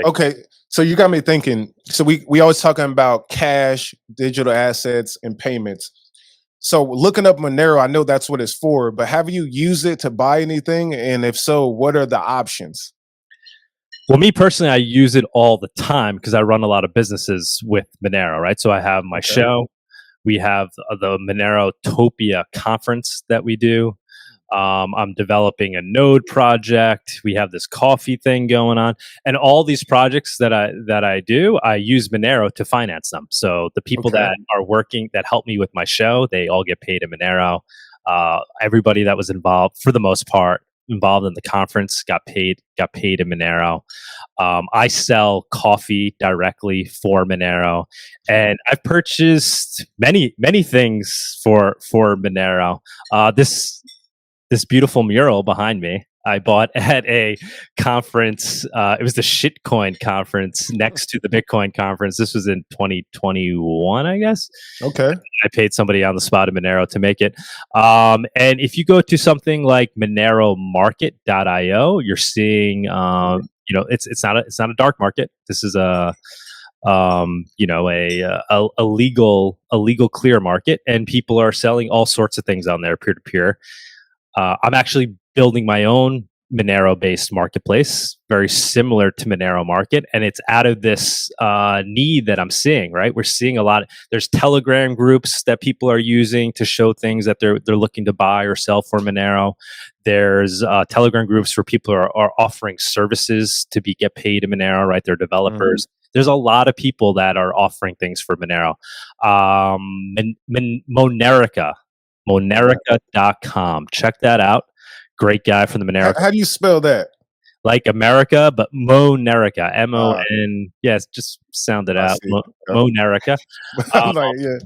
Okay, so you got me thinking. So we always talking about cash, digital assets, and payments. So looking up Monero, I know that's what it's for, but have you used it to buy anything? And if so, what are the options? Well, me personally, I use it all the time because I run a lot of businesses with Monero, right? So I have my Okay. show. We have the Monero Topia conference that we do. I'm developing a node project. We have this coffee thing going on, and all these projects that I do, I use Monero to finance them. So the people Okay. that are working that help me with my show, they all get paid in Monero. Everybody that was involved, for the most part, involved in the conference got paid in Monero. I sell coffee directly for Monero, and I've purchased many things for Monero. This beautiful mural behind me, I bought at a conference. It was the Shitcoin conference next to the Bitcoin conference. This was in 2021, I guess. Okay. I paid somebody on the spot in Monero to make it. And if you go to something like moneromarket.io, you're seeing, it's not a dark market. This is a legal clear market, and people are selling all sorts of things on there peer to peer. I'm actually building my own Monero-based marketplace, very similar to Monero Market, and it's out of this need that I'm seeing. Right, we're seeing a lot. There's Telegram groups that people are using to show things that they're looking to buy or sell for Monero. There's Telegram groups where people are offering services to get paid in Monero. Right, they're Mhm. developers. There's a lot of people that are offering things for Monero. Monerica, Right. Monerica.com. Check that out. Great guy from the Monero, How do you spell that? like America, but Monerica, Ah, M-O-N. Yes, just sound it I out. see. Yep. Monerica. I'm Um, like, yeah,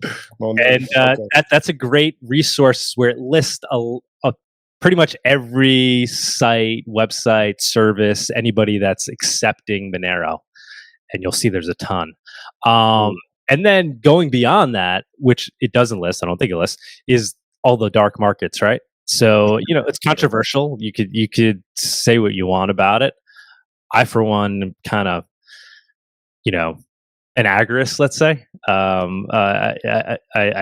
and Monero. Okay. that's a great resource where it lists pretty much every site, website, service, anybody that's accepting Monero. And you'll see there's a ton. Um, Cool. and then going beyond that, which it doesn't list, I don't think it lists, is all the dark markets, right? So it's Yeah. controversial. You could say what you want about it. I, for one, am kind of you know an agorist, let's say. I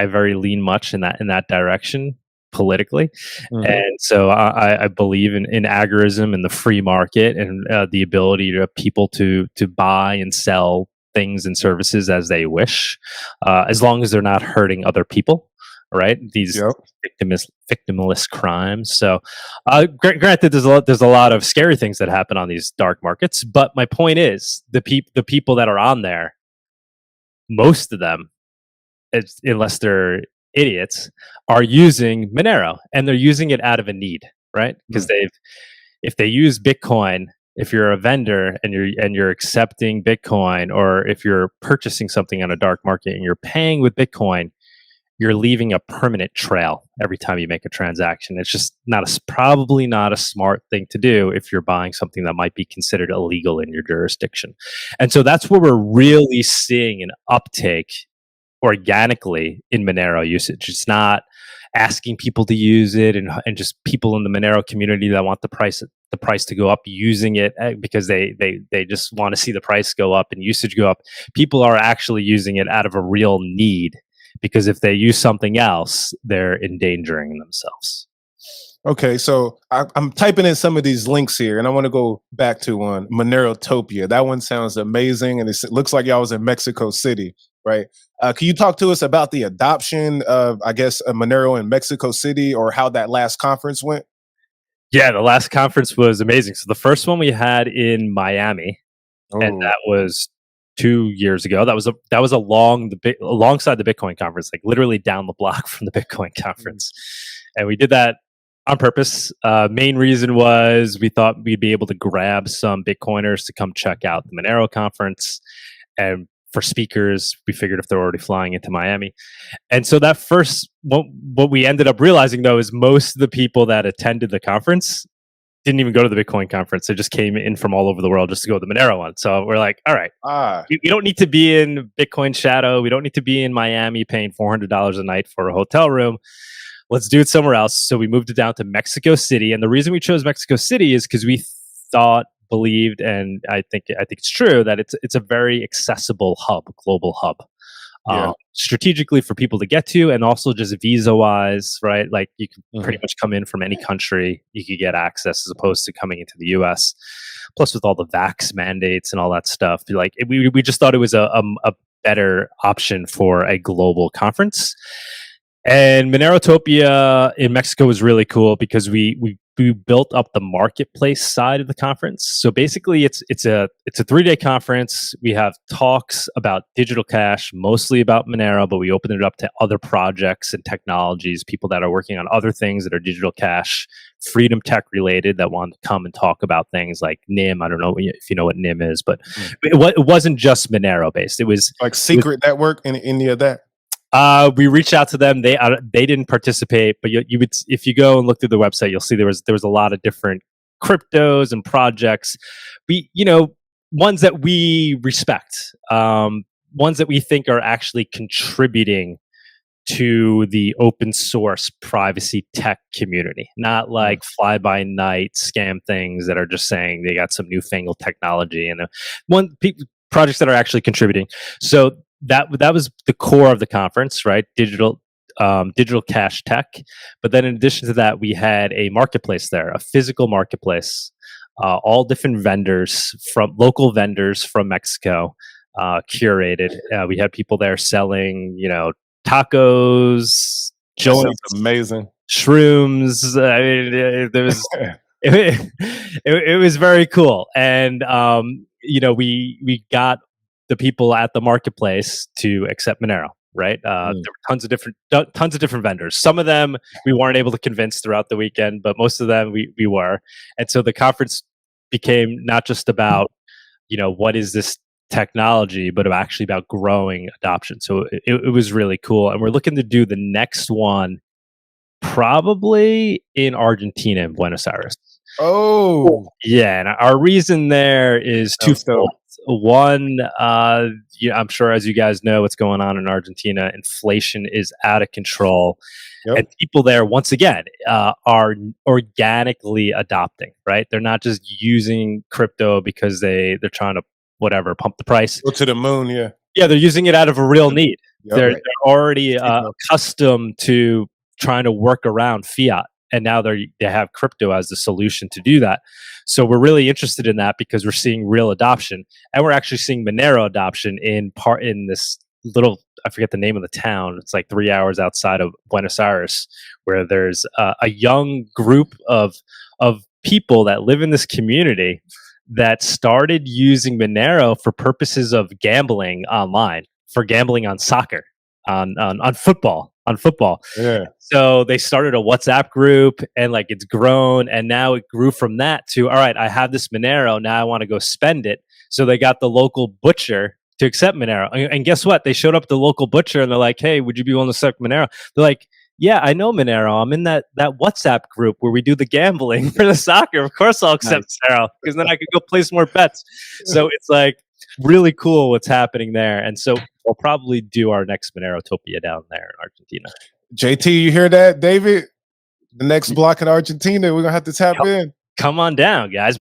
very lean much in that direction politically, Mhm. and so I believe in agorism and the free market and the ability to people to buy and sell things and services as they wish, as long as they're not hurting other people. Right, these Yep. victimless crimes. So, granted, there's a lot of scary things that happen on these dark markets. But my point is, the people that are on there, most of them, unless they're idiots, are using Monero, and they're using it out of a need, right? Because Mm. if they use Bitcoin, if you're a vendor and you're accepting Bitcoin, or if you're purchasing something on a dark market and you're paying with Bitcoin, you're leaving a permanent trail every time you make a transaction. It's just probably not a smart thing to do if you're buying something that might be considered illegal in your jurisdiction. And so that's where we're really seeing an uptake organically in Monero usage. It's not asking people to use it, and just people in the Monero community that want the price to go up using it because they just want to see the price go up and usage go up. People are actually using it out of a real need, because if they use something else, they're endangering themselves. Okay, so I'm typing in some of these links here, and I want to go back to one Monerotopia. That one sounds amazing, and it looks like y'all was in Mexico City, right? Can you talk to us about the adoption of, I guess, Monero in Mexico City, or how that last conference went? Yeah, the last conference was amazing. So the first one we had in Miami, and Oh, that was 2 years ago. That was alongside the Bitcoin conference, like literally down the block from the Bitcoin mm, conference, and we did that on purpose. Main reason was we thought we'd be able to grab some Bitcoiners to come check out the Monero conference, and for speakers, we figured if they're already flying into Miami. And so that first, what we ended up realizing though is most of the people that attended the conference didn't even go to the Bitcoin conference. They just came in from all over the world just to go to the Monero one. So we're like, all right, ah, we don't need to be in Bitcoin Shadow. We don't need to be in Miami paying $400 a night for a hotel room. Let's do it somewhere else. So we moved it down to Mexico City. And the reason we chose Mexico City is because we thought, believed, and I think it's true, that it's a very accessible hub, global hub. Yeah. Strategically for people to get to, and also just visa wise, right? Like you can pretty much come in from any country, you could get access as opposed to coming into the US. Plus, with all the vax mandates and all that stuff, like we just thought it was a better option for a global conference. And Monerotopia in Mexico was really cool because we built up the marketplace side of the conference. So basically, it's a 3-day conference. We have talks about digital cash, mostly about Monero, but we open it up to other projects and technologies, people that are working on other things that are digital cash, freedom tech related, that want to come and talk about things like NIM. I don't know if you know what NIM is, but it wasn't just Monero based. It was like secret network in any of that. We reached out to them. They didn't participate, but you would, if you go and look through the website, you'll see there was a lot of different cryptos and projects. Ones that we respect, ones that we think are actually contributing to the open source privacy tech community, not like fly by night scam things that are just saying they got some newfangled technology, and projects that are actually contributing. So that was the core of the conference, right? Digital cash tech. But then in addition to that, we had a marketplace there, a physical marketplace, all different vendors, from local vendors from Mexico, curated. We had people there selling, tacos, joints, amazing, shrooms. I mean, there was it was very cool, and we got the people at the marketplace to accept Monero, right? There were tons of different vendors. Some of them we weren't able to convince throughout the weekend, but most of them we were. And so the conference became not just about, what is this technology, but actually about growing adoption. So it was really cool. And we're looking to do the next one probably in Argentina, in Buenos Aires. Oh, yeah. And our reason there is twofold. One, I'm sure, as you guys know, what's going on in Argentina, inflation is out of control. Yep. And people there, once again, are organically adopting, right? They're not just using crypto because they're trying to, pump the price. Go to the moon, yeah. Yeah, they're using it out of a real need. Yep, they're already accustomed to trying to work around fiat. And now they have crypto as the solution to do that. So we're really interested in that because we're seeing real adoption, and we're actually seeing Monero adoption in this little, I forget the name of the town. It's like 3 hours outside of Buenos Aires, where there's a young group of people that live in this community that started using Monero for purposes of gambling online, for gambling on soccer, on football. Yeah. So they started a WhatsApp group, and it's grown, and now it grew from that to, all right, I have this Monero, now I want to go spend it. So they got the local butcher to accept Monero. And guess what? They showed up at the local butcher and they're like, hey, would you be willing to accept Monero? They're like, yeah, I know Monero. I'm in that WhatsApp group where we do the gambling for the soccer. Of course I'll accept Monero, because then I could go place more bets. So it's really cool what's happening there. And so we'll probably do our next Monerotopia down there in Argentina. JT, you hear that, David? The next block in Argentina, we're going to have to tap in. Come on down, guys.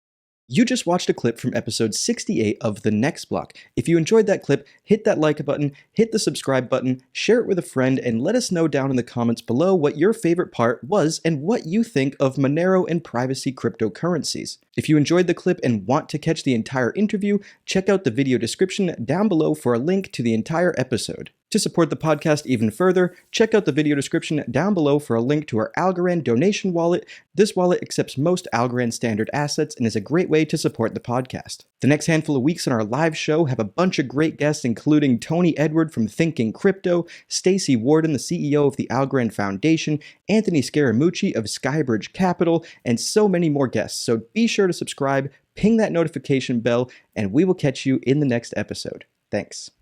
You just watched a clip from episode 68 of The Next Block. If you enjoyed that clip, hit that like button, hit the subscribe button, share it with a friend, and let us know down in the comments below what your favorite part was and what you think of Monero and privacy cryptocurrencies. If you enjoyed the clip and want to catch the entire interview, check out the video description down below for a link to the entire episode. To support the podcast even further, check out the video description down below for a link to our Algorand donation wallet. This wallet accepts most Algorand standard assets and is a great way to support the podcast. The next handful of weeks on our live show have a bunch of great guests, including Tony Edward from Thinking Crypto, Stacy Warden, the CEO of the Algorand Foundation, Anthony Scaramucci of Skybridge Capital, and so many more guests. So be sure to subscribe, ping that notification bell, and we will catch you in the next episode. Thanks.